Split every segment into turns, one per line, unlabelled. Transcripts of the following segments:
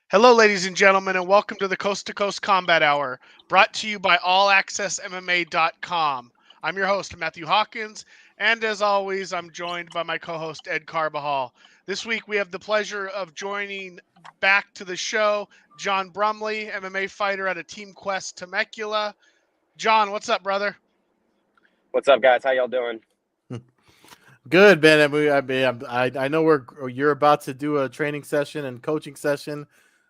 Hello, ladies and gentlemen, and welcome to the Coast-to-Coast Combat Hour, brought to you by AllAccessMMA.com. I'm your host, Matthew Hawkins, and as always, I'm joined by my co-host, Ed Carbajal. This week, we have the pleasure of joining back to the show, Jon Brumley, MMA fighter out of Team Quest Temecula. Jon, what's up, brother?
What's up, guys? How y'all doing?
Good, man. I know you're about to do a training session and coaching session,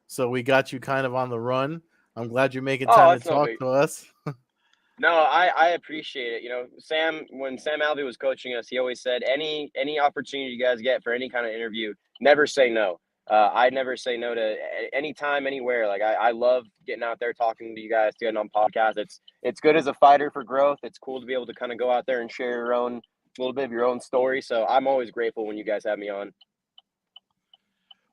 so we got you kind of on the run. I'm glad you're making time to talk to us.
No, I appreciate it. You know, when Sam Alvey was coaching us, he always said any opportunity you guys get for any kind of interview, never say no. I never say no to any time, anywhere. Like I love getting out there talking to you guys, getting on podcasts. It's good as a fighter for growth. It's cool to be able to kind of go out there and share your own little bit of your own story. So I'm always grateful when you guys have me on.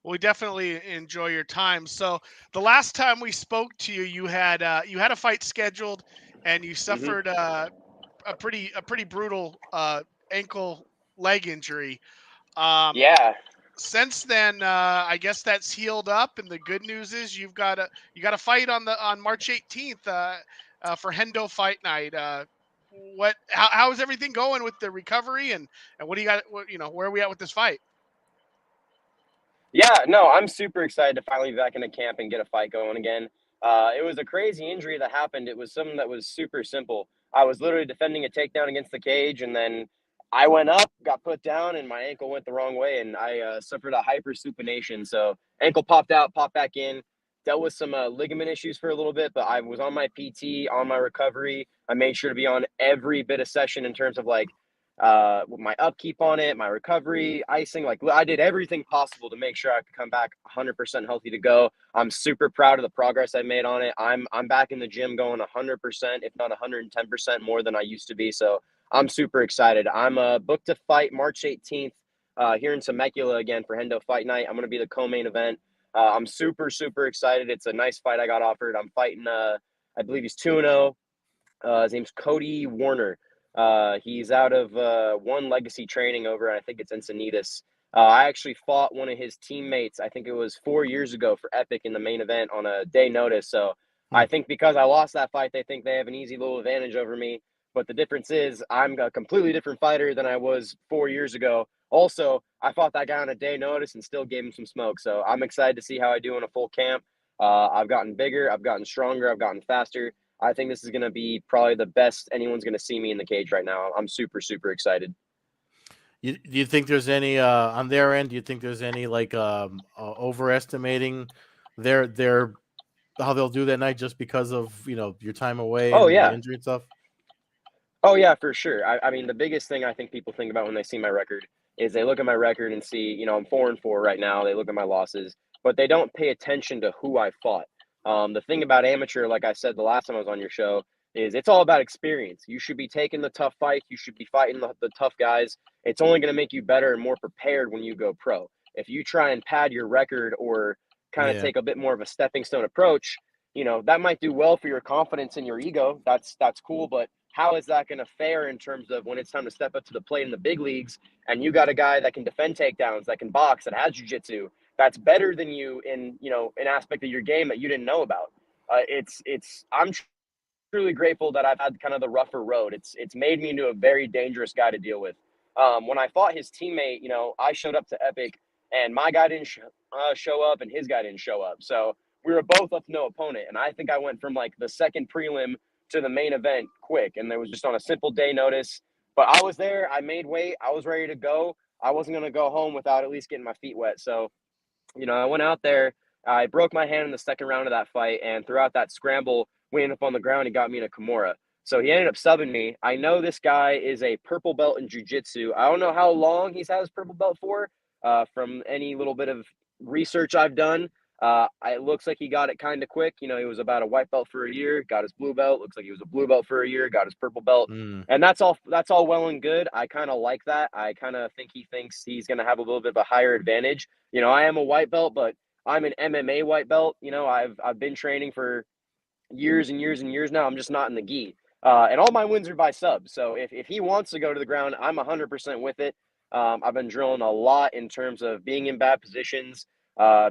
Well, we definitely enjoy your time. So the last time we spoke to you, you had a fight scheduled, and you suffered a pretty brutal ankle leg injury.
Yeah.
Since then, I guess that's healed up, and the good news is you got a fight on March 18th for Hendo Fight Night. How is everything going with the recovery, and what do you got? Where are we at with this fight?
Yeah, no, I'm super excited to finally be back into camp and get a fight going again. It was a crazy injury that happened. It was something that was super simple. I was literally defending a takedown against the cage, and then I went up, got put down, and my ankle went the wrong way, and I suffered a hypersupination. So ankle popped out, popped back in. Dealt with some ligament issues for a little bit, but I was on my PT, on my recovery. I made sure to be on every bit of session in terms of like my upkeep on it, my recovery, icing. Like I did everything possible to make sure I could come back 100% healthy to go. I'm super proud of the progress I made on it. I'm back in the gym going 100%, if not 110% more than I used to be. So I'm super excited. I'm booked to fight March 18th here in Temecula again for Hendo Fight Night. I'm going to be the co-main event. I'm super, super excited. It's a nice fight I got offered. I'm fighting, I believe he's 2-0. His name's Cody Warner. He's out of One Legacy Training over, I think it's Encinitas. I actually fought one of his teammates, I think it was 4 years ago for Epic in the main event on a day notice. So I think because I lost that fight, they think they have an easy little advantage over me. But the difference is I'm a completely different fighter than I was 4 years ago. Also, I fought that guy on a day notice and still gave him some smoke. So I'm excited to see how I do in a full camp. I've gotten bigger, I've gotten stronger, I've gotten faster. I think this is going to be probably the best anyone's going to see me in the cage right now. I'm super, super excited.
Do you think there's any on their end? Do you think there's any like overestimating their how they'll do that night just because of your time away and the injury and stuff?
Oh yeah, for sure. I mean, the biggest thing I think people think about when they see my record is they look at my record and see, I'm 4-4 right now. They look at my losses, but they don't pay attention to who I fought. The thing about amateur, like I said the last time I was on your show, is it's all about experience. You should be taking the tough fights. You should be fighting the tough guys. It's only going to make you better and more prepared when you go pro. If you try and pad your record or kind of take a bit more of a stepping stone approach, that might do well for your confidence and your ego. That's cool, but how is that going to fare in terms of when it's time to step up to the plate in the big leagues and you got a guy that can defend takedowns, that can box, that has jiu-jitsu, that's better than you in, an aspect of your game that you didn't know about. I'm truly grateful that I've had kind of the rougher road. It's made me into a very dangerous guy to deal with. When I fought his teammate, I showed up to Epic and my guy didn't show up and his guy didn't show up. So we were both up to no opponent. And I think I went from like the second prelim to the main event quick. And there was just on a simple day notice, but I was there. I made weight. I was ready to go. I wasn't going to go home without at least getting my feet wet. So, I went out there. I broke my hand in the second round of that fight. And throughout that scramble, we ended up on the ground. He got me in a Kimura. So he ended up subbing me. I know this guy is a purple belt in jiu-jitsu. I don't know how long he's had his purple belt for. From any little bit of research I've done, it looks like he got it kind of quick. He was about a white belt for a year, got his blue belt. Looks like he was a blue belt for a year, got his purple belt. And that's all well and good. I kind of like that. I kind of think he thinks he's going to have a little bit of a higher advantage. I am a white belt, but I'm an MMA white belt. I've been training for years and years and years now. I'm just not in the gi. And all my wins are by sub. So if he wants to go to the ground, I'm 100% with it. I've been drilling a lot in terms of being in bad positions,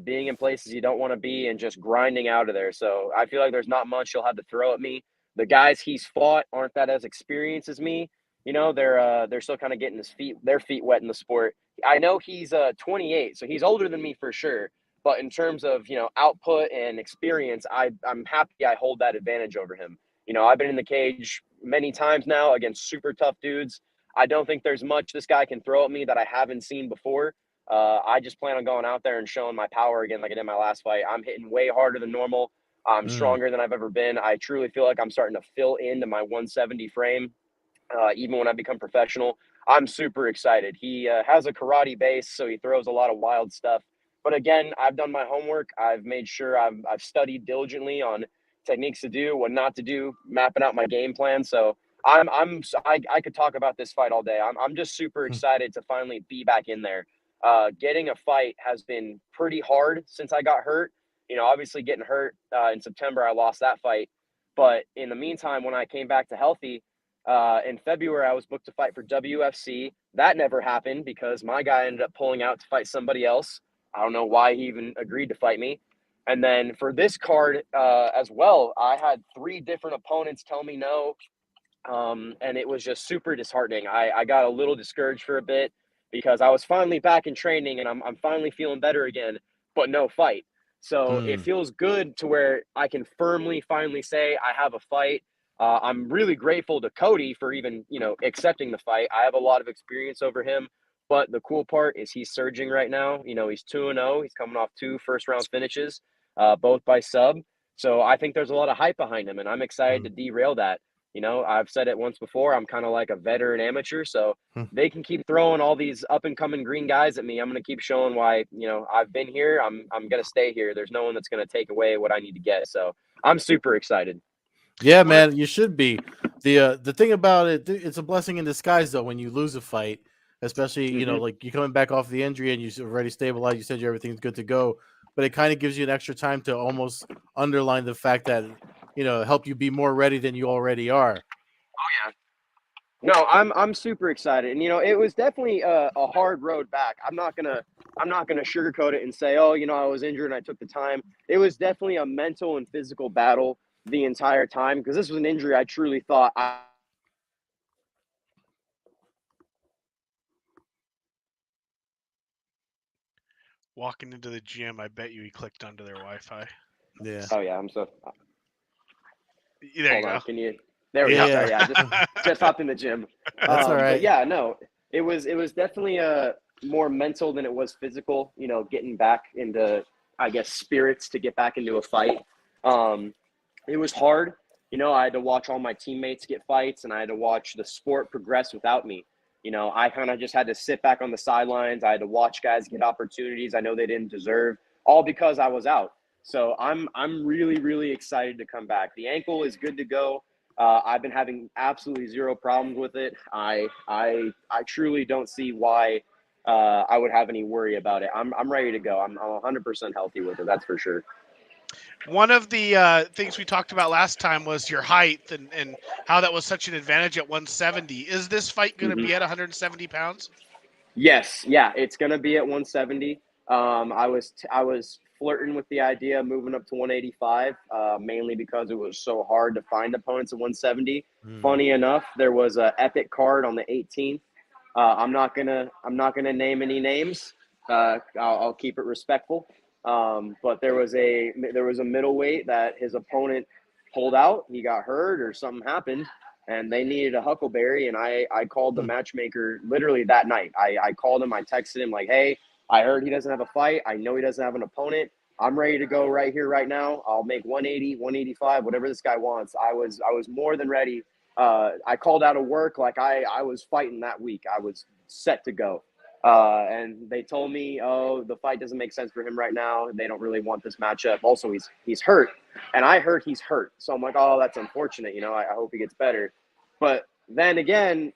being in places you don't want to be, and just grinding out of there. So I feel like there's not much he'll have to throw at me. The guys he's fought aren't that as experienced as me. You know, they're still kind of getting their feet wet in the sport. I know he's 28, so he's older than me for sure. But in terms of, you know, output and experience, I'm happy I hold that advantage over him. You know, I've been in the cage many times now against super tough dudes. I don't think there's much this guy can throw at me that I haven't seen before. I just plan on going out there and showing my power again like I did my last fight. I'm hitting way harder than normal. I'm stronger than I've ever been. I truly feel like I'm starting to fill into my 170 frame, even when I become professional. I'm super excited. He has a karate base, so he throws a lot of wild stuff. But again, I've done my homework. I've made sure I've studied diligently on techniques to do, what not to do, mapping out my game plan. So I could talk about this fight all day. I'm just super excited to finally be back in there. Getting a fight has been pretty hard since I got hurt. You know, obviously getting hurt in September, I lost that fight. But in the meantime, when I came back to healthy, in February, I was booked to fight for WFC. That never happened because my guy ended up pulling out to fight somebody else. I don't know why he even agreed to fight me. And then for this card as well, I had 3 different opponents tell me no. And it was just super disheartening. I got a little discouraged for a bit because I was finally back in training and I'm finally feeling better again, but no fight. So it feels good to where I can firmly finally say I have a fight. I'm really grateful to Cody for even, you know, accepting the fight. I have a lot of experience over him, but the cool part is he's surging right now. You know, he's 2-0. He's coming off 2 first-round finishes, both by sub. So I think there's a lot of hype behind him, and I'm excited to derail that. You know, I've said it once before, I'm kind of like a veteran amateur, so they can keep throwing all these up-and-coming green guys at me. I'm going to keep showing why, you know, I've been here. I'm going to stay here. There's no one that's going to take away what I need to get. So I'm super excited.
Yeah, man, you should be. The thing about it, it's a blessing in disguise though when you lose a fight, especially you know like you coming back off the injury and you already stabilized. You said everything's good to go, but it kind of gives you an extra time to almost underline the fact that you know help you be more ready than you already are.
Oh yeah. No, I'm super excited, and you know it was definitely a hard road back. I'm not gonna sugarcoat it and say, oh, you know, I was injured and I took the time. It was definitely a mental and physical battle the entire time because this was an injury I truly thought
Walking into the gym, I bet you he clicked onto their Wi-Fi.
Yeah.
Oh yeah, I'm so.
There you go.
Can you? There we go. Sorry, yeah, just hopped in the gym.
That's all right.
But yeah, no, it was definitely more mental than it was physical. You know, getting back into, I guess, spirits to get back into a fight. It was hard. You know, I had to watch all my teammates get fights, and I had to watch the sport progress without me. You know, I kind of just had to sit back on the sidelines. I had to watch guys get opportunities I know they didn't deserve, all because I was out. So I'm really, really excited to come back. The ankle is good to go. I've been having absolutely zero problems with it. I truly don't see why I would have any worry about it. I'm ready to go. I'm 100% healthy with it. That's for sure.
One of the things we talked about last time was your height and how that was such an advantage at 170. Is this fight going to be at 170 pounds?
Yes. Yeah, it's going to be at 170. I was flirting with the idea of moving up to 185, mainly because it was so hard to find opponents at 170. Funny enough, there was an epic card on the 18th. I'm not gonna name any names. I'll keep it respectful. But there was a middleweight that his opponent pulled out. He got hurt or something happened, and they needed a Huckleberry. And I called the matchmaker literally that night. I called him. I texted him like, hey, I heard he doesn't have a fight. I know he doesn't have an opponent. I'm ready to go right here, right now. I'll make 180, 185, whatever this guy wants. I was more than ready. I called out of work like I was fighting that week. I was set to go. And they told me, oh, the fight doesn't make sense for him right now. They don't really want this matchup. Also, he's hurt. And I heard he's hurt. So I'm like, oh, that's unfortunate. You know, I hope he gets better. But then again,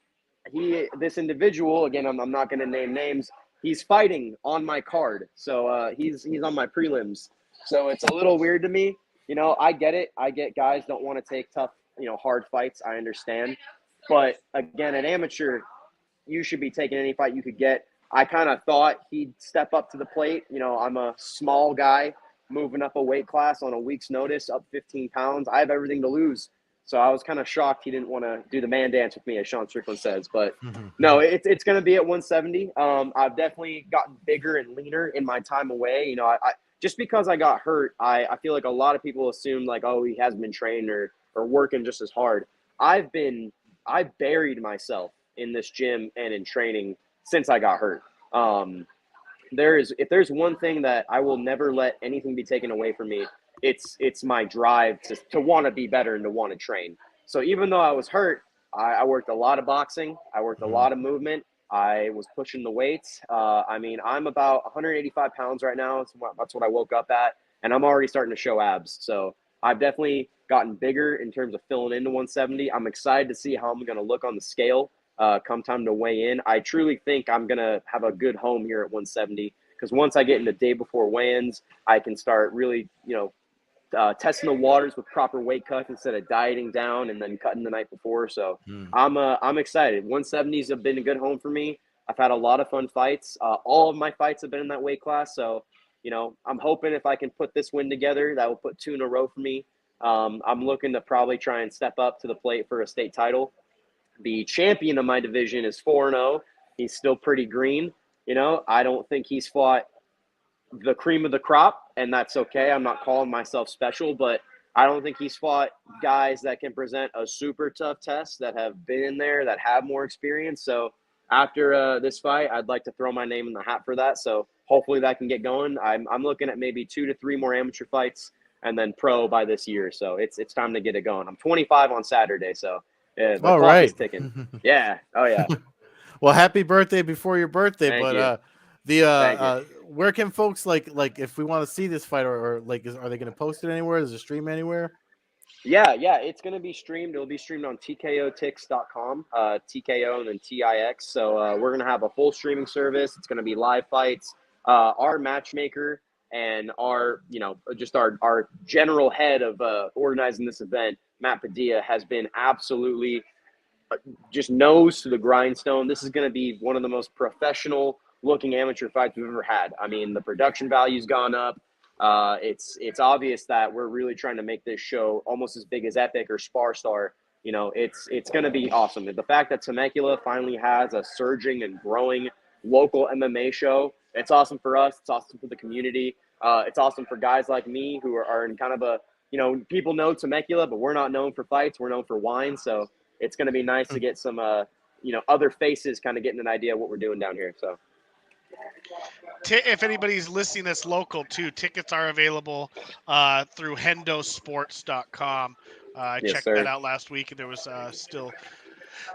this individual, again, I'm not going to name names. He's fighting on my card. So he's on my prelims. So it's a little weird to me. You know, I get it. I get guys don't want to take tough hard fights. I understand. But again, an amateur, you should be taking any fight you could get. I kind of thought he'd step up to the plate. I'm a small guy moving up a weight class on a week's notice, up 15 pounds. I have everything to lose. So I was kind of shocked he didn't want to do the man dance with me, as Sean Strickland says. But no, it's going to be at 170. I've definitely gotten bigger and leaner in my time away. I just because I got hurt, I feel like a lot of people assume like, oh, he hasn't been trained or working just as hard. I buried myself in this gym and in training since I got hurt. If there's one thing that I will never let anything be taken away from me, it's my drive to want to be better and to want to train. So even though I was hurt, I worked a lot of boxing. I worked a lot of movement. I was pushing the weights. I'm about 185 pounds right now. That's what I woke up at, and I'm already starting to show abs. So I've definitely gotten bigger in terms of filling into 170. I'm excited to see how I'm going to look on the scale come time to weigh in. I truly think I'm going to have a good home here at 170 because once I get into day before weigh-ins, I can start really, testing the waters with proper weight cuts instead of dieting down and then cutting the night before. So I'm excited. 170s have been a good home for me. I've had a lot of fun fights. All of my fights have been in that weight class. So, I'm hoping if I can put this win together, that will put 2 in a row for me. I'm looking to probably try and step up to the plate for a state title. The champion of my division is 4-0. He's still pretty green. I don't think he's fought the cream of the crop, and that's okay. I'm not calling myself special, but I don't think he's fought guys that can present a super tough test, that have been in there, that have more experience. So after this fight, I'd like to throw my name in the hat for that. So hopefully that can get going. I'm looking at maybe 2 to 3 more amateur fights and then pro by this year. So it's time to get it going. I'm 25 on Saturday, so the clock is ticking. Yeah. Oh yeah.
Well, happy birthday before your birthday.
Thank
But where can folks like if we want to see this fight or are they going to post it anywhere? Is it stream anywhere?
Yeah, it's going to be streamed. It'll be streamed on tkotix.com, TKO and then TIX. So we're going to have a full streaming service. It's going to be live fights. Our matchmaker and our general head of organizing this event, Matt Padilla, has been absolutely just nose to the grindstone. This is going to be one of the most professional looking amateur fights we've ever had. I mean, the production value's gone up. It's obvious that we're really trying to make this show almost as big as Epic or Sparstar. It's going to be awesome. The fact that Temecula finally has a surging and growing local MMA show, it's awesome for us. It's awesome for the community. It's awesome for guys like me who are in kind of a, people know Temecula, but we're not known for fights. We're known for wine. So it's going to be nice to get some, other faces kind of getting an idea of what we're doing down here. So.
If anybody's listening that's local too, tickets are available through hendosports.com. I checked that out last week, and there was still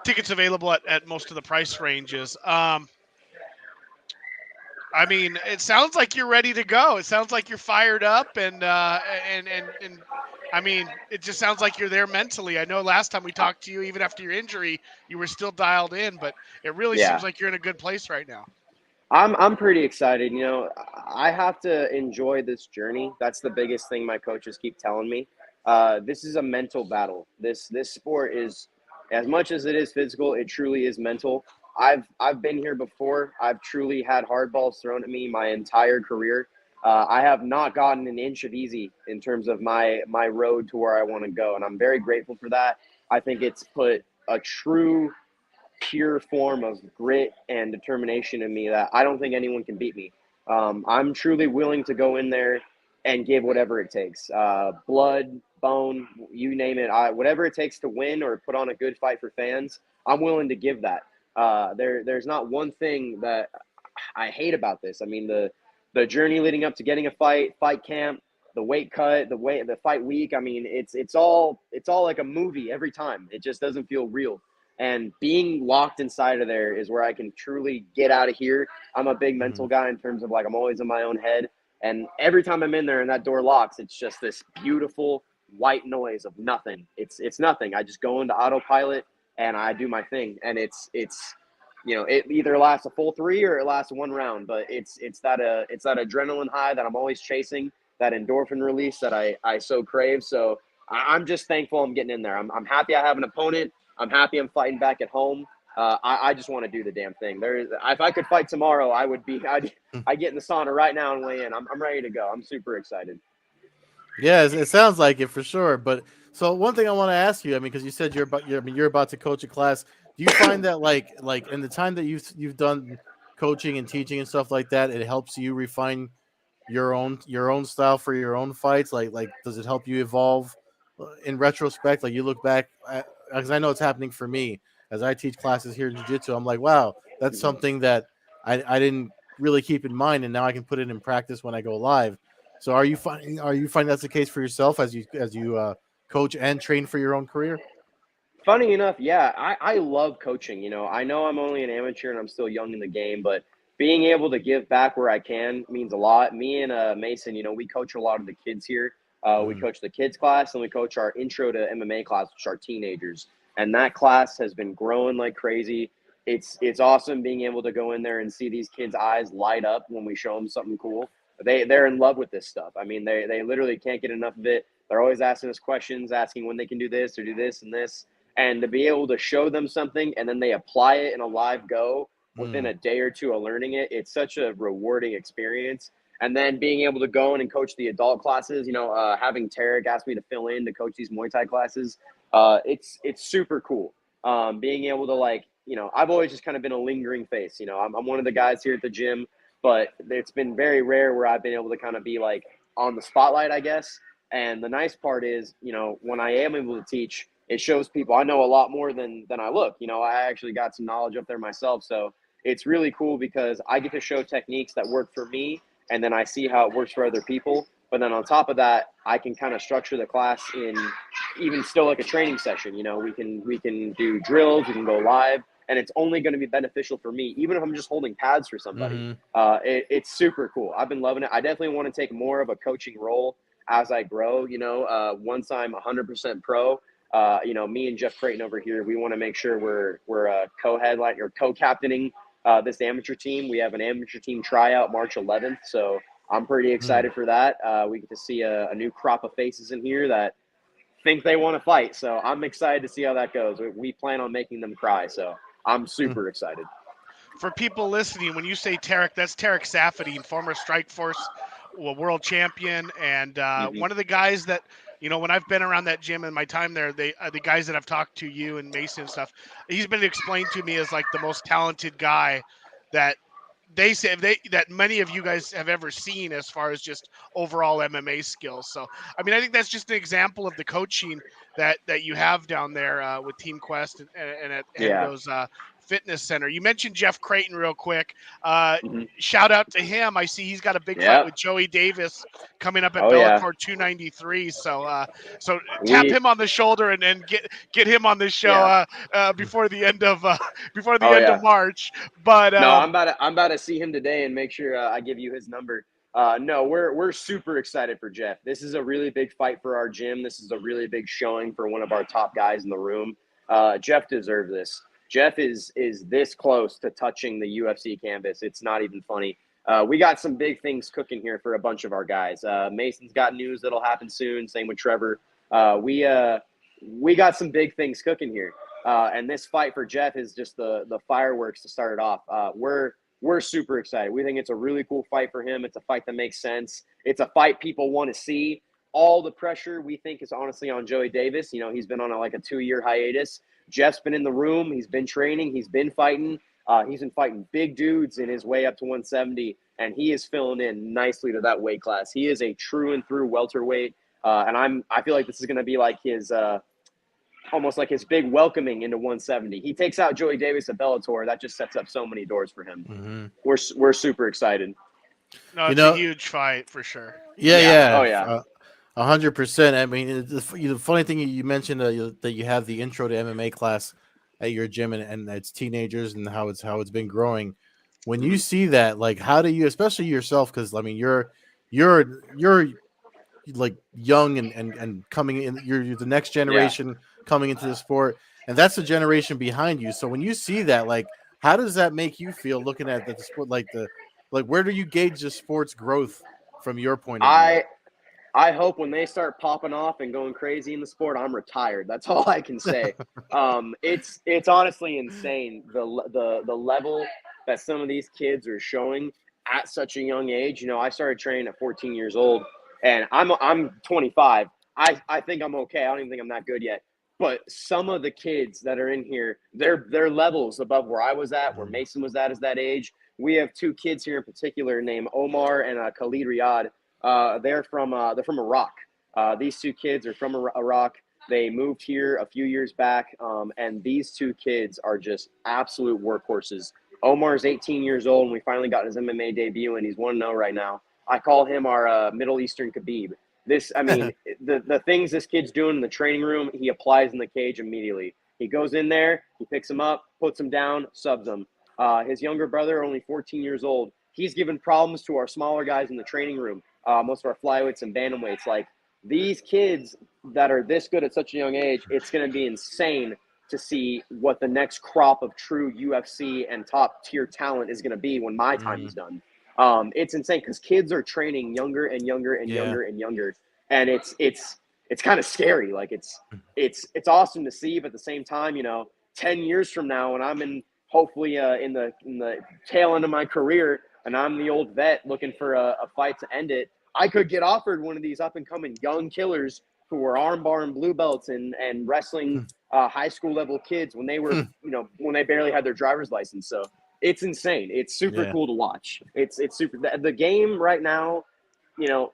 tickets available at most of the price ranges. I mean, it sounds like you're ready to go. It sounds like you're fired up, and I mean, it just sounds like you're there mentally. I know last time we talked to you, even after your injury, you were still dialed in, but it really seems like you're in a good place right now.
I'm pretty excited. I have to enjoy this journey. That's the biggest thing my coaches keep telling me. This is a mental battle. This sport is, as much as it is physical, it truly is mental. I've been here before. I've truly had hard balls thrown at me my entire career. I have not gotten an inch of easy in terms of my road to where I want to go, and I'm very grateful for that. I think it's put a true pure form of grit and determination in me that I don't think anyone can beat me. I'm truly willing to go in there and give whatever it takes. Blood, bone, you name it. Whatever it takes to win or put on a good fight for fans, I'm willing to give that. There's not one thing that I hate about this. I mean, the journey leading up to getting a fight camp, the weight cut, the fight week. I mean, it's all like a movie every time. It just doesn't feel real. And being locked inside of there is where I can truly get out of here. I'm a big mental guy in terms of I'm always in my own head. And every time I'm in there and that door locks, it's just this beautiful white noise of nothing. It's nothing. I just go into autopilot and I do my thing. And it either lasts a full 3 or it lasts 1 round. But it's that adrenaline high that I'm always chasing, that endorphin release that I so crave. So I'm just thankful I'm getting in there. I'm happy I have an opponent. I'm happy I'm fighting back at home. I just want to do the damn thing. If I could fight tomorrow, I get in the sauna right now and weigh in. I'm ready to go. I'm super excited.
Yeah, it sounds like it for sure. But so one thing I want to ask you, I mean, because you said you're about to coach a class. Do you find that like in the time that you've done coaching and teaching and stuff like that, it helps you refine your own style for your own fights? Like does it help you evolve in retrospect? Like you look back, because I know it's happening for me as I teach classes here in jiu-jitsu. I'm like, wow, that's something that I didn't really keep in mind, and now I can put it in practice when I go live. So are you finding that's the case for yourself as you coach and train for your own career?
Funny enough, yeah, I love coaching. I know I'm only an amateur and I'm still young in the game, but being able to give back where I can means a lot. Me and Mason, we coach a lot of the kids here. We
Mm.
coach the kids class and we coach our intro to MMA class, which are teenagers. And that class has been growing like crazy. It's awesome being able to go in there and see these kids' eyes light up when we show them something cool. They're in love with this stuff. I mean, they literally can't get enough of it. They're always asking us questions, asking when they can do this or do this and this. And to be able to show them something and then they apply it in a live go within a day or two of learning it, it's such a rewarding experience. And then being able to go in and coach the adult classes, having Tarek ask me to fill in to coach these Muay Thai classes, it's super cool. Being able to I've always just kind of been a lingering face. I'm one of the guys here at the gym, but it's been very rare where I've been able to kind of be like on the spotlight, I guess. And the nice part is, when I am able to teach, it shows people I know a lot more than I look. I actually got some knowledge up there myself. So it's really cool because I get to show techniques that work for me, and then I see how it works for other people. But then on top of that, I can kind of structure the class in even still like a training session. We can do drills, we can go live, and it's only going to be beneficial for me, even if I'm just holding pads for somebody.
Mm-hmm.
It's super cool. I've been loving it. I definitely want to take more of a coaching role as I grow. Once I'm 100% pro, me and Jeff Creighton over here, we want to make sure we're co-headline or co-captaining this amateur team. We have an amateur team tryout March 11th, so I'm pretty excited for that. We get to see a new crop of faces in here that think they want to fight, so I'm excited to see how that goes. We plan on making them cry, so I'm super excited.
For people listening, when you say Tarek, that's Tarek Safadine, former Strikeforce world champion, and
Mm-hmm.
one of the guys that when I've been around that gym in my time there, the guys that I've talked to, you and Mason and stuff, he's been explained to me as like the most talented guy that they say that many of you guys have ever seen as far as just overall MMA skills. So I mean, I think that's just an example of the coaching that you have down there with Team Quest and at
Yeah.
Hendo's Fitness Center. You mentioned Jeff Creighton real quick.
Mm-hmm.
Shout out to him. I see he's got a big fight
Yeah.
with Joey Davis coming up at
Oh, yeah.
Bellator 293. So tap
We
him on the shoulder and get him on the show before the end of
Oh, yeah.
March. But
No, I'm about to see him today and make sure I give you his number. No, we're super excited for Jeff. This is a really big fight for our gym. This is a really big showing for one of our top guys in the room. Jeff deserves this. Jeff is this close to touching the UFC canvas. It's not even funny. We got some big things cooking here for a bunch of our guys. Mason's got news that'll happen soon. Same with Trevor. We got some big things cooking here. And this fight for Jeff is just the fireworks to start it off. We're super excited. We think it's a really cool fight for him. It's a fight that makes sense. It's a fight people want to see. All the pressure we think is honestly on Joey Davis. He's been on a 2-year hiatus. Jeff's been in the room. He's been training. He's been fighting. He's been fighting big dudes in his way up to 170, and he is filling in nicely to that weight class. He is a true and through welterweight, and I feel like this is going to be like his almost like his big welcoming into 170. He takes out Joey Davis at Bellator. That just sets up so many doors for him.
Mm-hmm.
We're super excited.
No, it's a huge fight for sure.
Yeah.
Oh, yeah.
100%. I mean, the funny thing you mentioned that you have the intro to MMA class at your gym and it's teenagers and how it's been growing. When you see that, like, how do you, especially yourself, because I mean, you're like young and coming in, you're the next generation coming into the sport, and that's the generation behind you. So when you see that, like, how does that make you feel looking at the sport? Like where do you gauge the sport's growth from your point of view?
I hope when they start popping off and going crazy in the sport, I'm retired. That's all I can say. It's honestly insane the level that some of these kids are showing at such a young age. You know, I started training at 14 years old, and I'm 25. I think I'm okay. I don't even think I'm that good yet. But some of the kids that are in here, they're levels above where I was at, where Mason was at that age. We have two kids here in particular named Omar and Khalid Riyad. They're from Iraq. These two kids are from Iraq. They moved here a few years back, and these two kids are just absolute workhorses. Omar's 18 years old, and we finally got his MMA debut, and he's 1-0 right now. I call him our Middle Eastern Khabib. The things this kid's doing in the training room, he applies in the cage immediately. He goes in there, he picks him up, puts him down, subs him. His younger brother, only 14 years old, he's given problems to our smaller guys in the training room, most of our flyweights and bantamweights. Like, these kids that are this good at such a young age, it's going to be insane to see what the next crop of true UFC and top-tier talent is going to be when my time is done. It's insane because kids are training younger and younger and younger and younger, and it's kind of scary. Like, it's awesome to see, but at the same time, you know, 10 years from now, when I'm hopefully in the tail end of my career, and I'm the old vet looking for a fight to end it, I could get offered one of these up and coming young killers who were armbar and blue belts and wrestling high school level kids when they were when they barely had their driver's license. So it's insane. It's super cool to watch. It's super. The game right now, you know,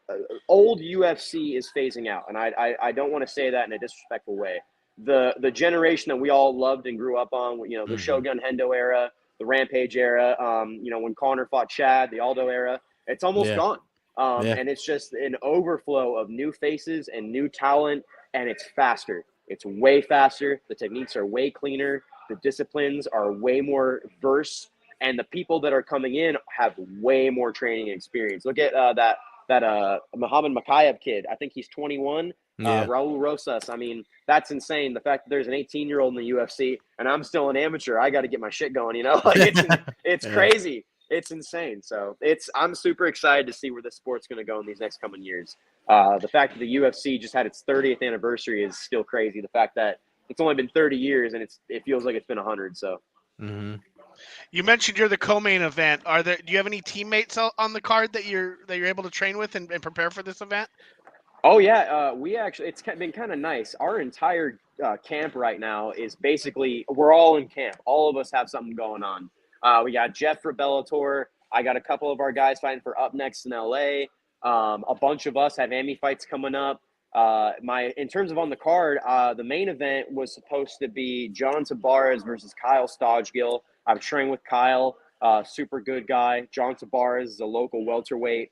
old UFC is phasing out, and I don't want to say that in a disrespectful way. The generation that we all loved and grew up on, you know, the Shogun Hendo era, the Rampage era, you know, when Conor fought Chad, the Aldo era, it's almost gone. And it's just an overflow of new faces and new talent, and it's faster. It's way faster. The techniques are way cleaner. The disciplines are way more diverse, and the people that are coming in have way more training experience. Look at that Muhammad Makayev kid. I think he's 21. Raul Rosas. I mean, that's insane. The fact that there's an 18-year-old in the UFC and I'm still an amateur, I got to get my shit going, you know? Like, it's crazy. It's insane. So I'm super excited to see where this sport's going to go in these next coming years. The fact that the UFC just had its 30th anniversary is still crazy. The fact that it's only been 30 years and it feels like it's been 100. So.
You mentioned you're the co-main event. Do you have any teammates on the card that you're able to train with and prepare for this event?
Oh yeah, it's been kind of nice. Our entire camp right now is basically, we're all in camp. All of us have something going on. We got Jeff for Bellator. I got a couple of our guys fighting for Up Next in LA. A bunch of us have AMI fights coming up. In terms of on the card, the main event was supposed to be John Tabarez versus Kyle Stodgill. I'm training with Kyle, super good guy. John Tabarez is a local welterweight.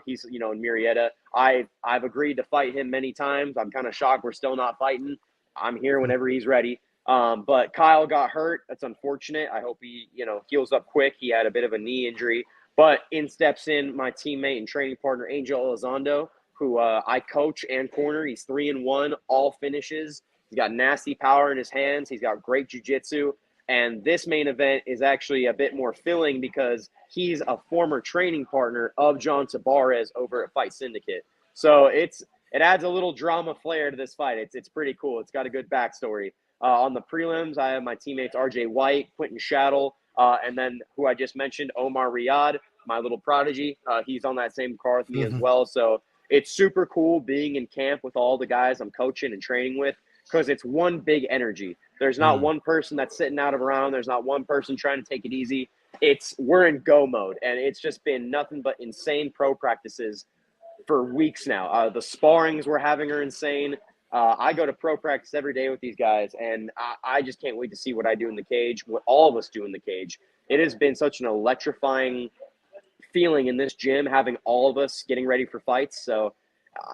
He's, you know, in Murrieta. I've agreed to fight him many times. I'm kind of shocked we're still not fighting. I'm here whenever he's ready. But Kyle got hurt. That's unfortunate. I hope he, you know, heals up quick. He had a bit of a knee injury. But in steps in my teammate and training partner, Angel Elizondo, who I coach and corner. He's 3-1, all finishes. He's got nasty power in his hands. He's got great jiu-jitsu. And this main event is actually a bit more filling because he's a former training partner of John Tabarez over at Fight Syndicate. So it adds a little drama flair to this fight. It's pretty cool. It's got a good backstory. On the prelims, I have my teammates RJ White, Quentin Shattle, and then who I just mentioned, Omar Riyad, my little prodigy. He's on that same card with me as well. So it's super cool being in camp with all the guys I'm coaching and training with because it's one big energy. There's not one person that's sitting out of around. There's not one person trying to take it easy. We're in go mode, and it's just been nothing but insane pro practices for weeks now. The sparrings we're having are insane. I go to pro practice every day with these guys, and I just can't wait to see what I do in the cage, what all of us do in the cage. It has been such an electrifying feeling in this gym, having all of us getting ready for fights. So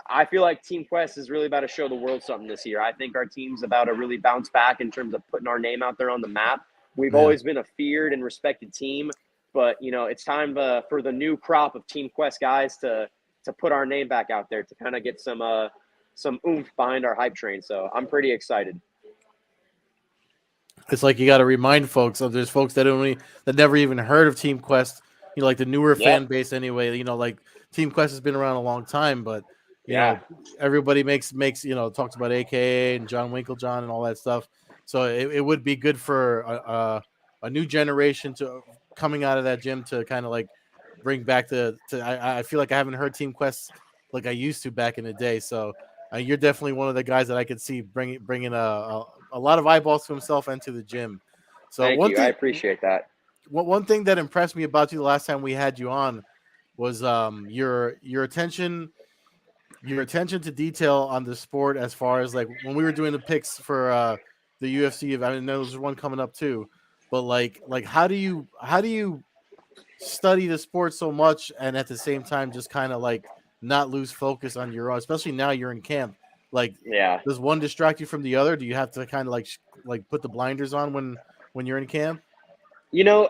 I feel like Team Quest is really about to show the world something this year. I think our team's about to really bounce back in terms of putting our name out there on the map. We've always been a feared and respected team, but, you know, it's time for the new crop of Team Quest guys to put our name back out there to kind of get some oomph behind our hype train. So I'm pretty excited.
It's like you got to remind folks of there's folks that never even heard of Team Quest. You know, like the newer fan base anyway. You know, like Team Quest has been around a long time, but You
Yeah.
know, everybody makes talks about AKA and John Winklejohn and all that stuff. So it would be good for a new generation to coming out of that gym to kind of like bring back I feel like I haven't heard Team Quest like I used to back in the day. So you're definitely one of the guys that I could see bringing a lot of eyeballs to himself and to the gym. So
Thank you. I appreciate that.
one thing that impressed me about you the last time we had you on was your attention to detail on the sport, as far as like when we were doing the picks for the UFC. I mean, there's one coming up too, but like how do you study the sport so much and at the same time just kind of like not lose focus on your own, especially now you're in camp? Like,
Yeah.
does one distract you from the other? Do you have to kind of like put the blinders on when you're in camp?
You know,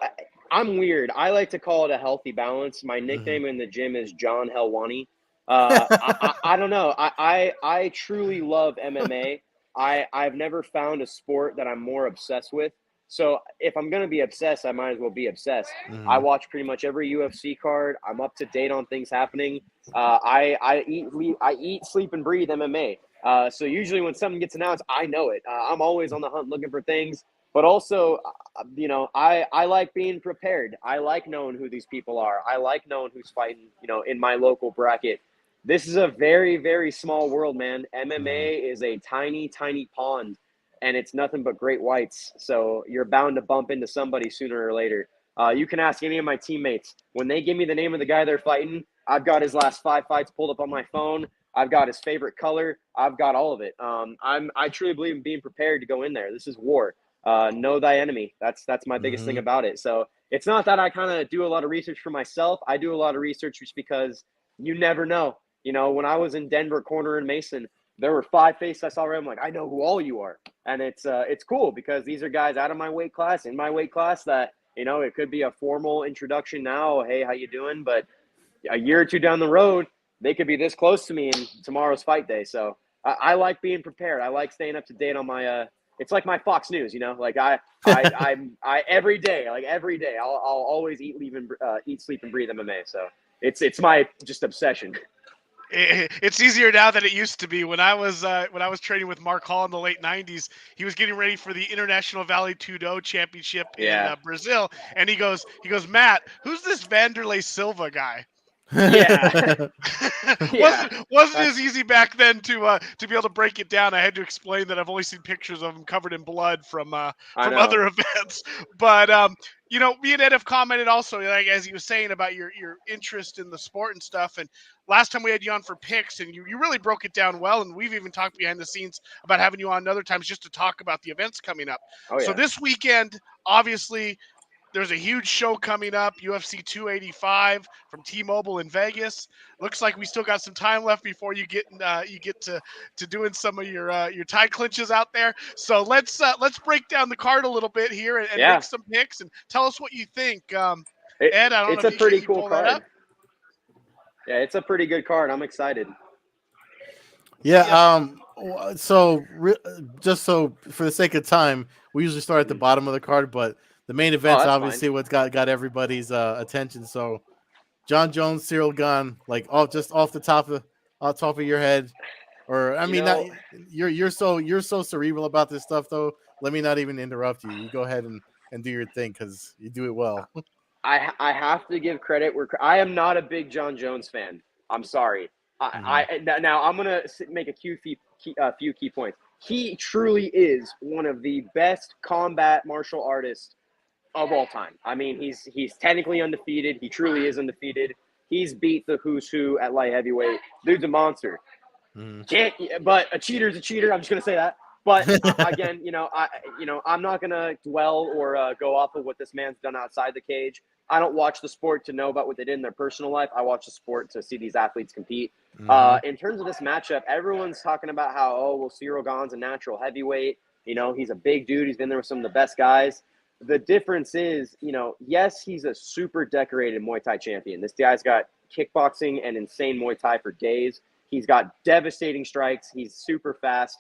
I'm weird. I like to call it a healthy balance. My
Mm-hmm.
nickname in the gym is John Helwani. I don't know. I truly love MMA. I've never found a sport that I'm more obsessed with. So if I'm gonna be obsessed, I might as well be obsessed.
Mm-hmm.
I watch pretty much every UFC card. I'm up to date on things happening. I eat, sleep, and breathe MMA. So usually when something gets announced, I know it. I'm always on the hunt looking for things. But also, you know, I like being prepared. I like knowing who these people are. I like knowing who's fighting, you know, in my local bracket. This is a very, very small world, man. MMA is a tiny, tiny pond, and it's nothing but great whites. So you're bound to bump into somebody sooner or later. You can ask any of my teammates. When they give me the name of the guy they're fighting, I've got his last 5 fights pulled up on my phone. I've got his favorite color. I've got all of it. I truly believe in being prepared to go in there. This is war. Know thy enemy. That's my biggest thing about it. So it's not that I kind of do a lot of research for myself. I do a lot of research just because you never know. You know, when I was in Denver, Corner and Mason, there were 5 faces I saw around. I'm like, I know who all you are, and it's cool because these are guys out of my weight class, in my weight class, that, you know, it could be a formal introduction now. Hey, how you doing? But a year or two down the road, they could be this close to me in tomorrow's fight day. So I like being prepared. I like staying up to date on my it's like my Fox News, you know, like I every day, I'll always eat, sleep, and breathe MMA. So it's my just obsession.
It's easier now than it used to be. When I was training with Mark Hall in the late '90s, he was getting ready for the International Vale Tudo Championship in Brazil, and he goes, Matt, who's this Vanderlei Silva guy?
Yeah. Yeah.
wasn't as easy back then to be able to break it down. I had to explain that I've only seen pictures of him covered in blood from other events. But you know, me and Ed have commented also, like as he was saying, about your interest in the sport and stuff. And last time we had you on for picks, and you really broke it down well. And we've even talked behind the scenes about having you on other times just to talk about the events coming up.
Oh, yeah.
So this weekend, obviously, there's a huge show coming up, UFC 285 from T-Mobile in Vegas. Looks like we still got some time left before you get to doing some of your tie clinches out there. So let's break down the card a little bit here and make some picks and tell us what you think. Ed, I don't know if
it's a pretty cool
pull that
card.
up.
Yeah, it's a pretty good card. I'm excited.
Yeah. So just so for the sake of time, we usually start at the bottom of the card, but the main event's obviously what's got everybody's attention. So John Jones, Cyril Gane, like off the top of your head, or I mean, you're so cerebral about this stuff though. Let me not even interrupt you. You go ahead and do your thing because you do it well.
I have to give credit where I am not a big Jon Jones fan. I'm sorry. Now I'm gonna make a few key points. He truly is one of the best combat martial artists of all time. I mean, he's technically undefeated. He truly is undefeated. He's beat the who's who at light heavyweight. Dude's a monster. But a cheater's a cheater. I'm just gonna say that. But again, I'm not gonna dwell or go off of what this man's done outside the cage. I don't watch the sport to know about what they did in their personal life. I watch the sport to see these athletes compete. In terms of this matchup, everyone's talking about how, Cyril Gane's a natural heavyweight. You know, he's a big dude. He's been there with some of the best guys. The difference is, yes, he's a super decorated Muay Thai champion. This guy's got kickboxing and insane Muay Thai for days. He's got devastating strikes. He's super fast.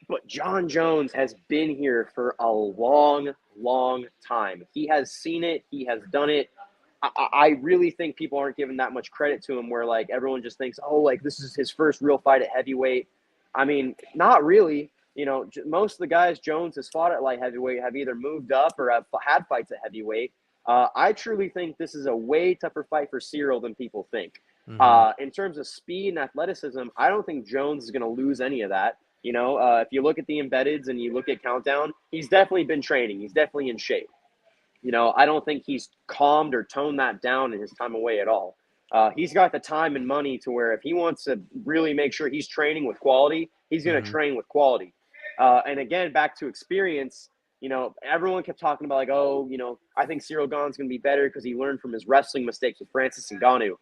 But Jon Jones has been here for a long, long time. He has seen it. He has done it. I really think people aren't giving that much credit to him, where like everyone just thinks, oh, like this is his first real fight at heavyweight. I mean, not really. You know, most of the guys Jones has fought at light heavyweight have either moved up or have had fights at heavyweight. I truly think this is a way tougher fight for Cyril than people think. In terms of speed and athleticism, I don't think Jones is going to lose any of that. You know, if you look at the embeddeds and you look at Countdown, he's definitely been training. He's definitely in shape. You know, I don't think he's calmed or toned that down in his time away at all. He's got the time and money to where if he wants to really make sure he's training with quality, he's going to train with quality. And again, back to experience, you know, everyone kept talking about like, oh, you know, I think Cyril Gane's going to be better because he learned from his wrestling mistakes with Francis Ngannou.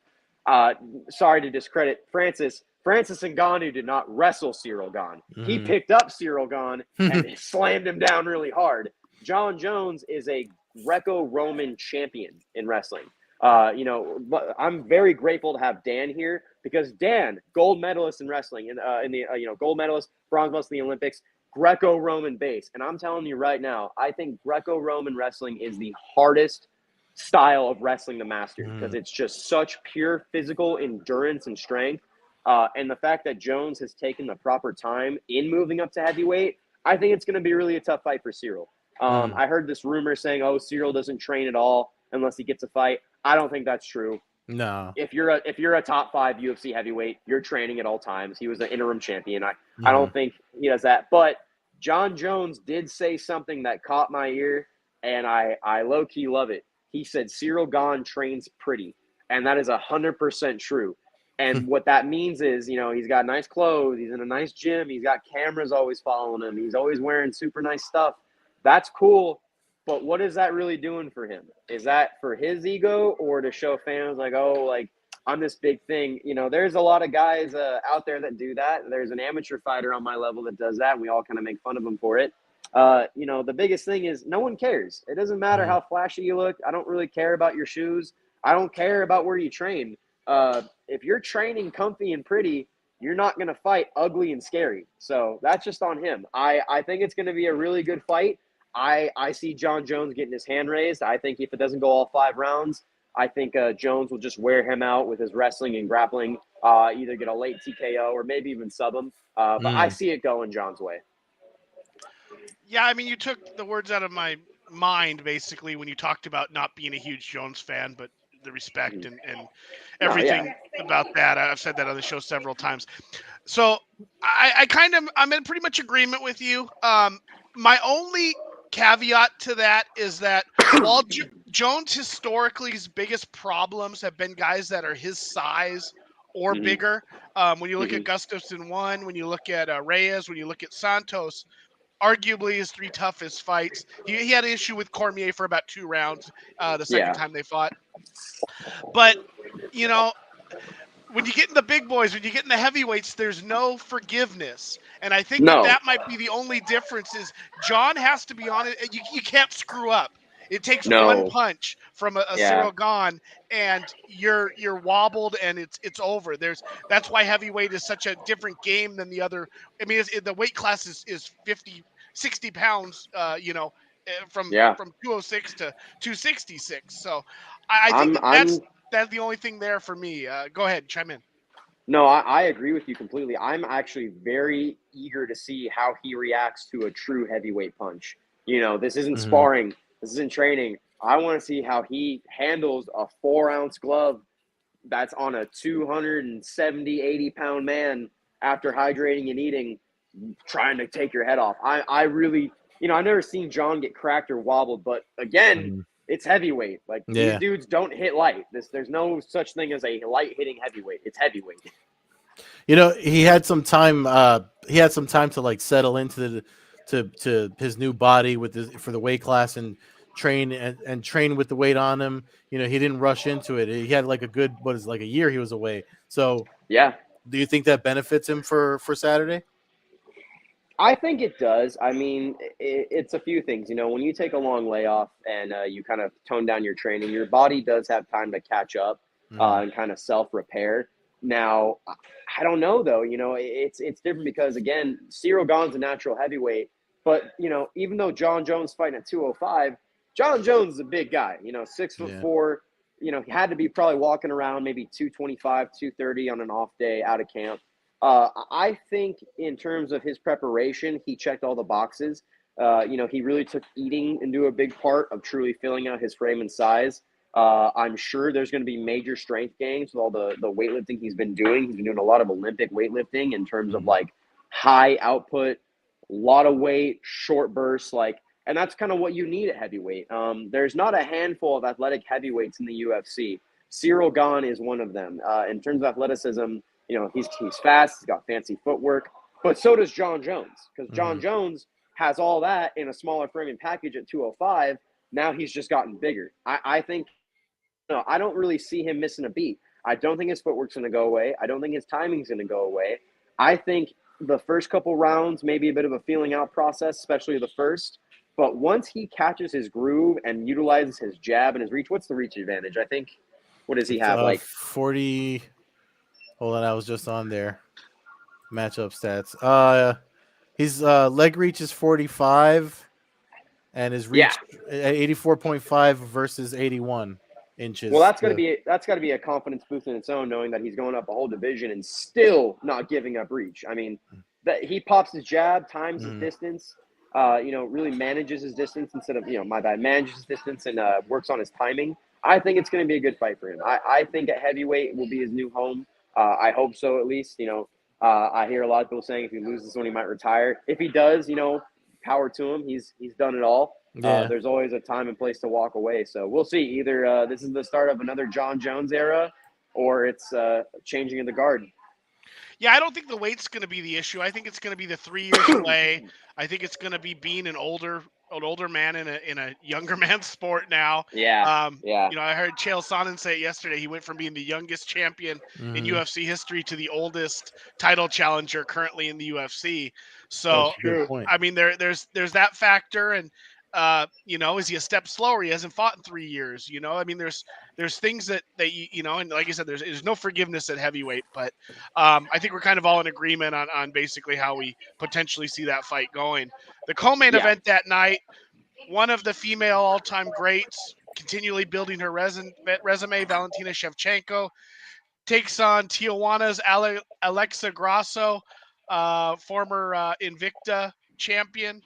Sorry to discredit Francis. Francis Ngannou did not wrestle Cyril Gane. He picked up Cyril Gane and slammed him down really hard. Jon Jones is a Greco-Roman champion in wrestling. You know, I'm very grateful to have Dan here because Dan, gold medalist in wrestling, in the you know, gold medalist, bronze medalist in the Olympics, Greco-Roman base. And I'm telling you right now, I think Greco-Roman wrestling is the hardest style of wrestling to master because it's just such pure physical endurance and strength. And the fact that Jones has taken the proper time in moving up to heavyweight, I think it's going to be really a tough fight for Cyril. I heard this rumor saying, oh, Cyril doesn't train at all unless he gets a fight. I don't think that's true.
No.
If you're a top 5 UFC heavyweight, you're training at all times. He was an interim champion. I don't think he does that. But Jon Jones did say something that caught my ear, and I low-key love it. He said Cyril Gane trains pretty, and that is 100% true. And what that means is, you know, he's got nice clothes. He's in a nice gym. He's got cameras always following him. He's always wearing super nice stuff. That's cool. But what is that really doing for him? Is that for his ego or to show fans like, oh, like I'm this big thing? You know, there's a lot of guys out there that do that. There's an amateur fighter on my level that does that. And we all kind of make fun of him for it. You know, the biggest thing is no one cares. It doesn't matter how flashy you look. I don't really care about your shoes. I don't care about where you train. If you're training comfy and pretty, you're not going to fight ugly and scary. So that's just on him. I think it's going to be a really good fight. I see Jon Jones getting his hand raised. I think if it doesn't go all 5 rounds, I think Jones will just wear him out with his wrestling and grappling, either get a late TKO or maybe even sub him. But I see it going Jon's way.
Yeah, I mean, you took the words out of my mind, basically, when you talked about not being a huge Jones fan, but the respect and everything about that. I've said that on the show several times. So I'm in pretty much agreement with you. My only caveat to that is that while Jones historically's biggest problems have been guys that are his size or bigger. When you look at Gustafsson 1, when you look at Reyes, when you look at Santos, arguably his 3 toughest fights. He had an issue with Cormier for about 2 rounds the second time they fought. But, you know, when you get in the big boys, when you get in the heavyweights, there's no forgiveness. And I think that might be the only difference is Jon has to be on it. You can't screw up. It takes one punch from a Cyril Gane, and you're wobbled, and it's over. That's why heavyweight is such a different game than the other. I mean, the weight class is 60 pounds, you know, from 206 to 266. So I think that's the only thing there for me. Go ahead, chime in.
No, I agree with you completely. I'm actually very eager to see how he reacts to a true heavyweight punch. You know, this isn't sparring. This isn't training. I want to see how he handles a 4-ounce glove that's on a 270, 80-pound man after hydrating and eating, trying to take your head off. I really, you know, I've never seen Jon get cracked or wobbled, but again, it's heavyweight. Like these dudes don't hit light. There's no such thing as a light hitting heavyweight. It's heavyweight.
You know, he had some time. He had some time to like settle into to his new body for the weight class and train with the weight on him. You know, he didn't rush into it. He had like a year he was away. So
yeah,
do you think that benefits him for Saturday?
I think it does. I mean, it's a few things. You know, when you take a long layoff and you kind of tone down your training, your body does have time to catch up and kind of self-repair. Now, I don't know, though. You know, it's different because, again, Cyril Gane's a natural heavyweight. But, you know, even though Jon Jones fighting at 205, Jon Jones is a big guy. You know, 6'4", he had to be probably walking around maybe 225, 230 on an off day out of camp. I think in terms of his preparation, he checked all the boxes. He really took eating into a big part of truly filling out his frame and size. I'm sure there's going to be major strength gains with all the weightlifting he's been doing. He's been doing a lot of Olympic weightlifting in terms of like high output, a lot of weight, short bursts, and that's kind of what you need at heavyweight. There's not a handful of athletic heavyweights in the UFC. Cyril Gane is one of them. In terms of athleticism, he's fast, he's got fancy footwork, but so does Jon Jones, because Jon Jones has all that in a smaller framing package at 205. Now he's just gotten bigger. I think, I don't really see him missing a beat. I don't think his footwork's going to go away. I don't think his timing's going to go away. I think the first couple rounds may be a bit of a feeling out process, especially the first. But once he catches his groove and utilizes his jab and his reach, what's the reach advantage? I think, what does he have?
40. Hold on, I was just on there. Matchup stats. His leg reach is 45, and his reach 84.5 versus 81 inches.
Well, that's got to be a confidence boost in its own, knowing that he's going up a whole division and still not giving up reach. I mean, that he pops his jab, times his distance. Really manages his distance instead of, manages his distance and works on his timing. I think it's going to be a good fight for him. I think at heavyweight will be his new home. I hope so, at least. I hear a lot of people saying if he loses this one, he might retire. If he does, power to him. He's done it all.
Yeah.
There's always a time and place to walk away. So we'll see. Either this is the start of another Jon Jones era, or it's changing of the guard.
Yeah, I don't think the weight's going to be the issue. I think it's going to be the 3 years away. I think it's going to be being an older man in a younger man's sport now.
Yeah.
I heard Chael Sonnen say it yesterday. He went from being the youngest champion in UFC history to the oldest title challenger currently in the UFC. So, I mean, there's that factor, and is he a step slower? He hasn't fought in 3 years. I mean, there's things that and like I said, there's no forgiveness at heavyweight, but I think we're kind of all in agreement on basically how we potentially see that fight going. The co-main event that night, one of the female all-time greats, continually building her resume, Valentina Shevchenko, takes on Tijuana's Alexa Grasso, former Invicta champion.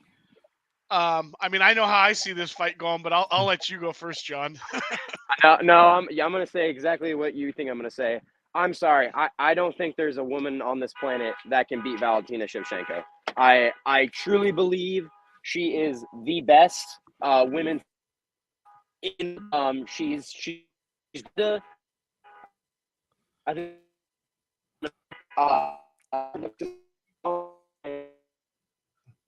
I mean, I know how I see this fight going, but I'll let you go first, John.
I'm going to say exactly what you think I'm going to say. I'm sorry. I don't think there's a woman on this planet that can beat Valentina Shevchenko. I truly believe she is the best women in she's the I think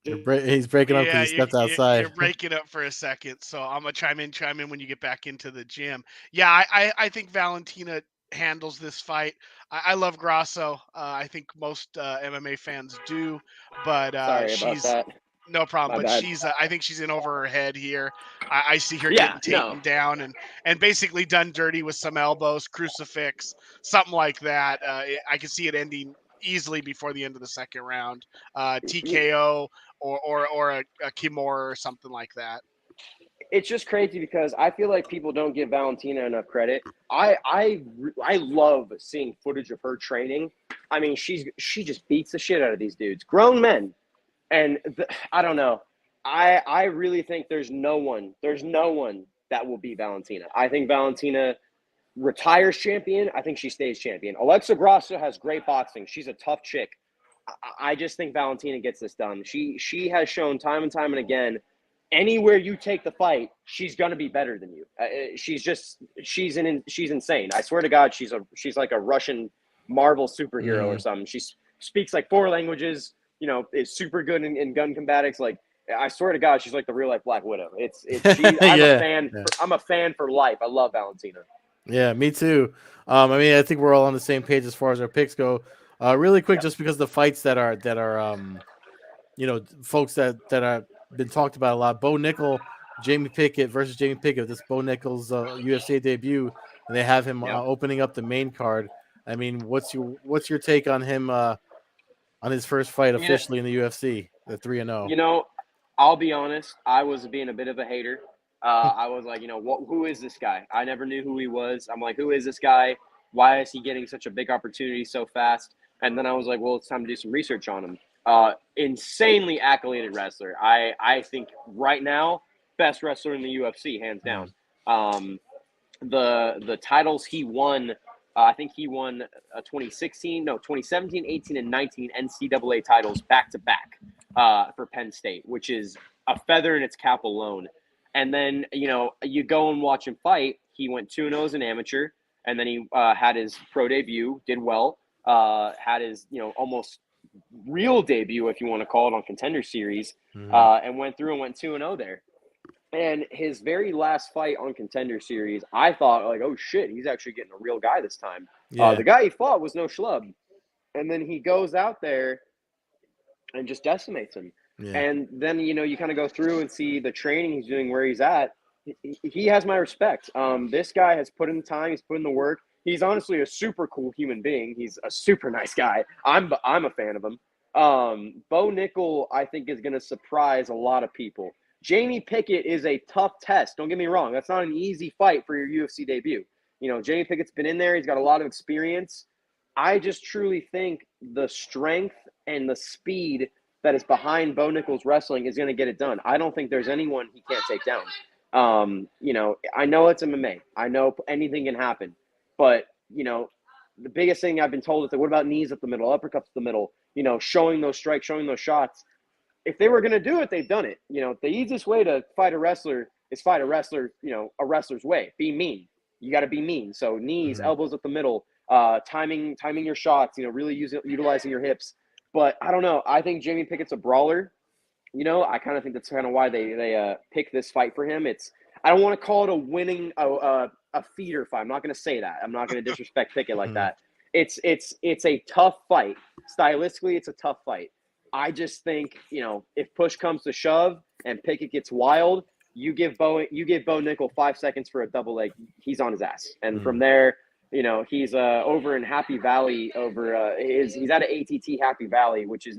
he's breaking up because he stepped outside.
You're breaking up for a second, so I'm gonna chime in when you get back into the gym. Yeah, I think Valentina handles this fight. I love Grasso. I think most MMA fans do, but she's no problem. But I think she's in over her head here. I see her getting taken down and basically done dirty with some elbows, crucifix, something like that. I can see it ending easily before the end of the second round. TKO or a Kimura or something like that.
It's just crazy because I feel like people don't give Valentina enough credit. I love seeing footage of her training. I mean, she just beats the shit out of these dudes, grown men, and I don't know. I really think there's no one that will beat Valentina. I think Valentina retires champion. I think she stays champion. Alexa Grasso has great boxing. She's a tough chick. I just think Valentina gets this done. She has shown time and time and again, anywhere you take the fight, she's gonna be better than you. She's insane. I swear to God, she's like a Russian Marvel superhero or something. She speaks like 4 languages. Is super good in gun combatics. Like, I swear to God, she's like the real life Black Widow. I'm a fan for life. I love Valentina.
Yeah, me too. I mean, I think we're all on the same page as far as our picks go. Really quick, just because the fights that are folks that are been talked about a lot. Bo Nickel, Jamie Pickett versus Jamie Pickett. This Bo Nickel's UFC debut, and they have him opening up the main card. I mean, what's your take on him on his first fight officially in the UFC, the 3-0?
I'll be honest. I was being a bit of a hater. I was like, who is this guy? I never knew who he was. I'm like, who is this guy? Why is he getting such a big opportunity so fast? And then I was like, well, it's time to do some research on him. Insanely accoladed wrestler. I think right now, best wrestler in the UFC, hands down. The titles he won, I think he won 2017, 18, and 19 NCAA titles back to back for Penn State, which is a feather in its cap alone. And then, you go and watch him fight. He went 2-0 as an amateur, and then he had his pro debut, did well, had his, almost real debut, if you want to call it, on Contender Series, and went through and went 2-0 there. And his very last fight on Contender Series, I thought, like, oh, shit, he's actually getting a real guy this time.
Yeah.
The guy he fought was no schlub. And then he goes out there and just decimates him.
Yeah.
And then, you kind of go through and see the training he's doing, where he's at. He has my respect. This guy has put in the time. He's put in the work. He's honestly a super cool human being. He's a super nice guy. I'm a fan of him. Bo Nickel, I think, is going to surprise a lot of people. Jamie Pickett is a tough test. Don't get me wrong. That's not an easy fight for your UFC debut. Jamie Pickett's been in there. He's got a lot of experience. I just truly think the strength and the speed that is behind Bo Nickel's wrestling is going to get it done. I don't think there's anyone he can't take down. I know it's MMA. I know anything can happen. But, the biggest thing I've been told is that what about knees up the middle, uppercuts up the middle, showing those strikes, showing those shots. If they were going to do it, they've done it. The easiest way to fight a wrestler is fight a wrestler, a wrestler's way. Be mean. You got to be mean. So knees, elbows up the middle, timing your shots, really utilizing your hips. But I don't know. I think Jamie Pickett's a brawler. I kind of think that's kind of why they pick this fight for him. I don't want to call it a winning a feeder fight. I'm not going to say that. I'm not going to disrespect Pickett like that. It's a tough fight. Stylistically, it's a tough fight. I just think, if push comes to shove and Pickett gets wild, you give Bo Nickel 5 seconds for a double leg, he's on his ass. And from there, he's over in Happy Valley he's at an ATT Happy Valley, which is,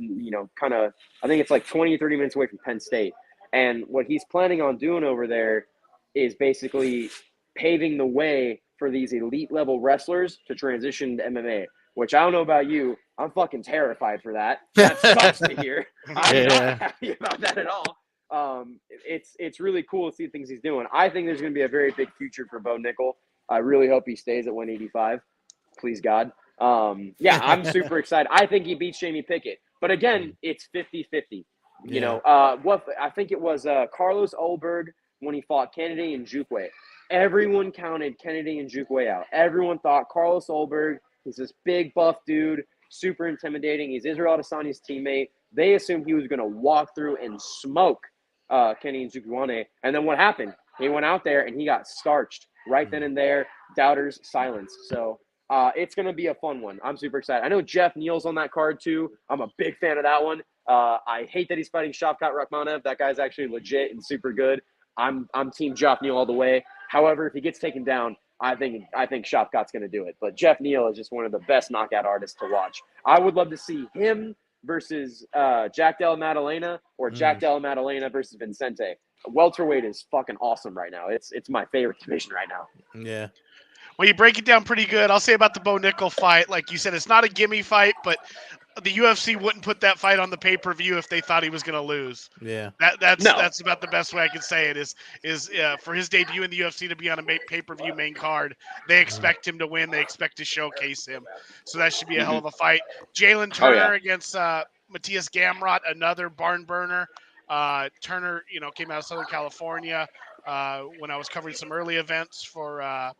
kind of, I think it's like 20 or 30 minutes away from Penn State. And what he's planning on doing over there is basically paving the way for these elite level wrestlers to transition to MMA, which I don't know about you. I'm fucking terrified for that. That sucks to hear. I'm not happy about that at all. It's really cool to see the things he's doing. I think there's going to be a very big future for Bo Nickel. I really hope he stays at 185. Please, God. I'm super excited. I think he beats Jamie Pickett. But again, it's 50-50. I think it was Carlos Ulberg when he fought Kennedy and Nzechukwu. Everyone counted Kennedy and Nzechukwu out. Everyone thought Carlos Ulberg, he's this big buff dude, super intimidating. He's Israel Adesanya's teammate. They assumed he was going to walk through and smoke Kenny and Nzechukwu. And then what happened? He went out there and he got starched right then and there. Doubters silenced. So it's going to be a fun one. I'm super excited. I know Jeff Neal's on that card too. I'm a big fan of that one. I hate that he's fighting Shavkat Rakhmonov. That guy's actually legit and super good. I'm team Jeff Neal all the way. However, if he gets taken down, I think Shavkat's going to do it. But Jeff Neal is just one of the best knockout artists to watch. I would love to see him versus Jack Della Maddalena or Jack Della Maddalena versus Vincente. Welterweight is fucking awesome right now. It's my favorite division right now.
Yeah.
Well, you break it down pretty good. I'll say about the Bo Nickel fight, like you said, it's not a gimme fight, but the UFC wouldn't put that fight on the pay-per-view if they thought he was going to lose.
Yeah.
That's about the best way I can say it is for his debut in the UFC to be on a pay-per-view main card. They expect him to win. They expect to showcase him. So that should be a hell of a fight. Jalen Turner against Matthias Gamrot, another barn burner. Turner, came out of Southern California when I was covering some early events for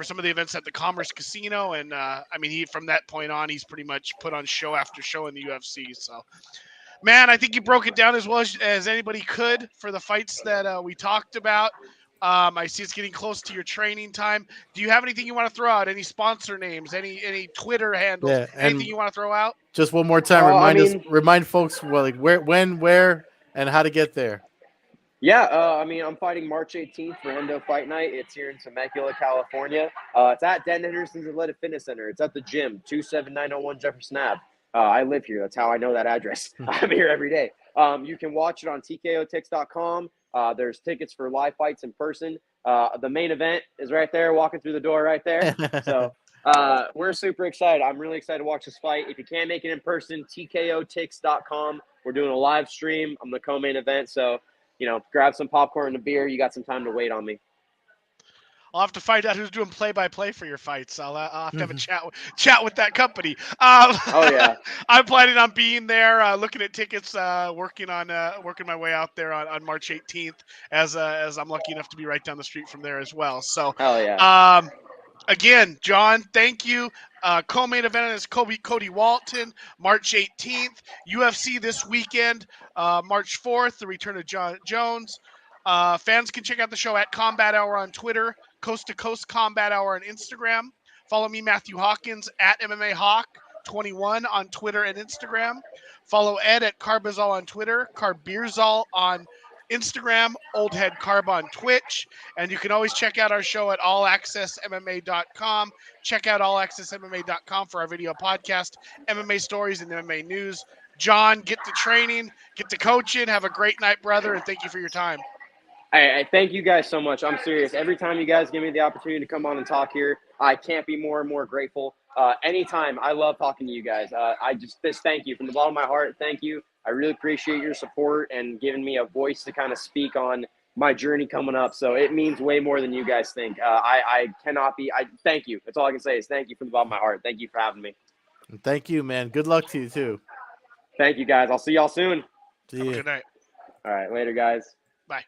some of the events at the Commerce Casino. And he from that point on, he's pretty much put on show after show in the UFC. So, man, I think you broke it down as well as anybody could for the fights that we talked about. I see it's getting close to your training time. Do you have anything you want to throw out? Any sponsor names? Any Twitter handles? Anything you want to throw out?
Just one more time, remind folks where, when, where, and how to get there.
Yeah, I'm fighting March 18th for Hendo Fight Night. It's here in Temecula, California. It's at Dan Henderson's Athletic Fitness Center. It's at the gym, 27901 Jefferson Ave. I live here. That's how I know that address. I'm here every day. You can watch it on TKOTix.com. There's tickets for live fights in person. The main event is right there, walking through the door right there. So we're super excited. I'm really excited to watch this fight. If you can't make it in person, tkotix.com. We're doing a live stream. I'm the co-main event. So, grab some popcorn and a beer. You got some time to wait on me.
I'll have to find out who's doing play-by-play for your fights. I'll have to have a chat with that company.
Oh yeah,
I'm planning on being there, looking at tickets, working my way out there on March 18th, as I'm lucky enough to be right down the street from there as well. So,
hell yeah.
Again, John, thank you. Co-main event is Cody Walton, March 18th. UFC this weekend, March 4th, the return of John Jones. Fans can check out the show at Combat Hour on Twitter, Coast to Coast Combat Hour on Instagram. Follow me, Matthew Hawkins, at MMA Hawk 21 on Twitter and Instagram. Follow Ed at Carbazol on Twitter, Carbeerzol on Instagram, Old Head Carb on Twitch. And you can always check out our show at allaccessmma.com. Check out allaccessmma.com for our video podcast, MMA stories, and MMA news. John, get to training, get to coaching. Have a great night, brother, and thank you for your time.
I thank you guys so much. I'm serious. Every time you guys give me the opportunity to come on and talk here, I can't be more and more grateful. Anytime. I love talking to you guys. Thank you from the bottom of my heart. Thank you. I really appreciate your support and giving me a voice to kind of speak on my journey coming up. So it means way more than you guys think. I thank you. That's all I can say is thank you from the bottom of my heart. Thank you for having me.
Thank you, man. Good luck to you too.
Thank you guys. I'll see y'all soon.
See you.
Good night.
All right. Later, guys.
Bye.